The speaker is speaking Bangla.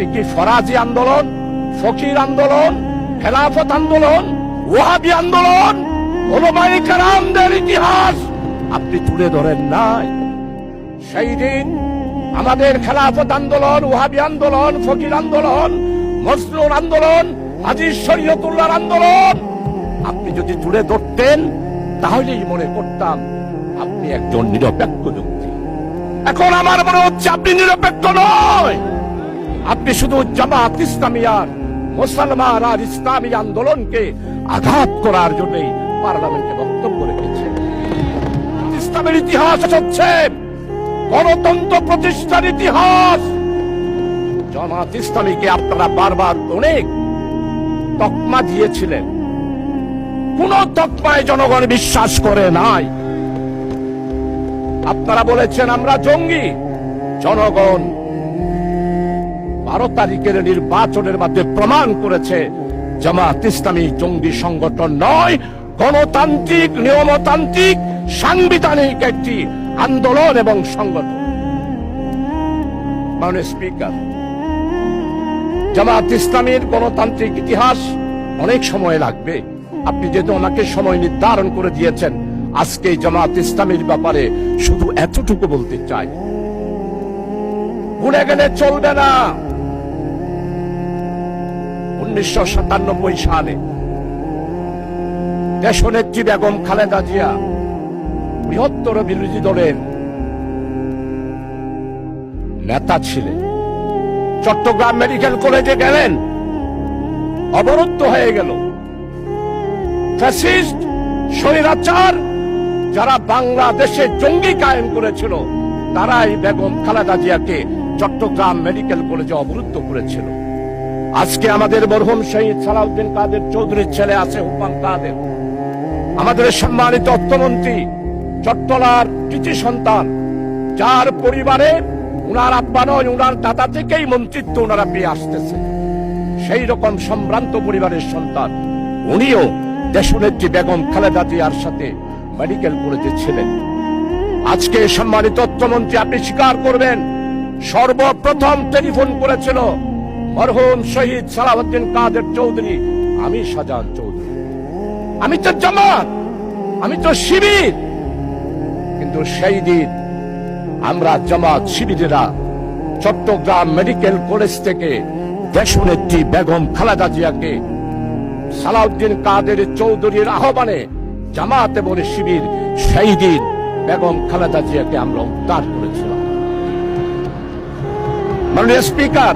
আপনি কি ফরাজি আন্দোলন, ফকির আন্দোলন, খেলাফত আন্দোলন, ওয়াহাবি আন্দোলন, ওলামায়ে কেরামদের ইতিহাস আপনি তুলে ধরেন নাই? সেই দিন আমাদের খেলাফত আন্দোলন, ওয়াহাবি আন্দোলন, ফকির আন্দোলন, মজলুম আন্দোলন, হাজী শরীয়তুল্লাহর আন্দোলন আপনি যদি তুলে ধরতেন তাহলেই মনে করতাম আপনি একজন নিরপেক্ষ ব্যক্তি। এখন আমার মনে হচ্ছে আপনি নিরপেক্ষ নয়, আপনি শুধু জামাত ইসলামিয়ার, মুসলমান আর ইসলামী আন্দোলনকে আঘাত করার জন্যই পার্লামেন্টে বক্তব্য রেখেছেন। ইসলামের ইতিহাস হচ্ছে গণতন্ত্র প্রতিষ্ঠার ইতিহাস। জামাত ইসলামীকে আপনারা বারবার অনেক তকমা দিয়েছিলেন, কোন তকমায় জনগণ বিশ্বাস করে নাই। আপনারা বলেছেন আমরা জঙ্গি। জনগণ 12 তারিখের নির্বাচনের মাধ্যমে প্রমাণ করেছে জামাত ইসলামী জঙ্গি সংগঠন নয়, গণতান্ত্রিক, নিয়মতান্ত্রিক, সাংবিধানিক একটি আন্দোলন এবং সংগঠন। মাননীয় স্পিকার, জামাত ইসলামীর গণতান্ত্রিক ইতিহাস অনেক সময় লাগবে। আপনি যেহেতু আমাকে সময় নির্ধারণ করে দিয়েছেন, আজকে জামাত ইসলামীর ব্যাপারে শুধু এতটুকু বলতে চাই, ভুলে গেলে চলবে না। 1997 সালে দেশনেত্রী বেগম খালেদা জিয়া বৃহত্তর বিরোধী দলের নেতা ছিলেন। চট্টগ্রাম মেডিকেল কলেজে গেলেন, অবরুদ্ধ হয়ে গেল। ফ্যাসিস্ট, স্বৈরাচার যারা বাংলাদেশে জঙ্গি কায়েম করেছিল, তারাই বেগম খালেদা জিয়াকে চট্টগ্রাম মেডিকেল কলেজে অবরুদ্ধ করেছিল। আজকে আমাদের মরহুম শহীদ সালাউদ্দিন কাদের চৌধুরীর ছেলে আছে হুমায়ুন কাদের, আমাদের সম্মানিত অর্থমন্ত্রী, চট্টলার কৃতি সন্তান, যার পরিবারে উনার আব্বা নয়, উনার দাদা থেকেই মন্ত্রিত্ব ওনারা পেয়ে আসতেছে। সেই রকম সম্ভ্রান্ত পরিবারের সন্তান উনিও দেশনেত্রী বেগম খালেদা জিয়ার সাথে মেডিকেল কলেজে ছিলেন। আজকে সম্মানিত অর্থমন্ত্রী, আপনি স্বীকার করবেন, সর্বপ্রথম টেলিফোন করেছিল মরহুম শহীদ সালাউদ্দিন কাদের চৌধুরী, আমি শাহজাহান চৌধুরী। আমি তো জামাত, আমি তো শিবির, কিন্তু সেই দিন আমরা জামাত শিবিরেরা চট্টগ্রাম মেডিকেল কলেজ থেকে দেশনেত্রী বেগম খালেদা জিয়াকে সালাউদ্দিন কাদের চৌধুরীর আহ্বানে জামাত এবং শিবির সেই দিন বেগম খালেদা জিয়াকে আমরা উদ্ধার করেছিলাম। মাননীয় স্পিকার,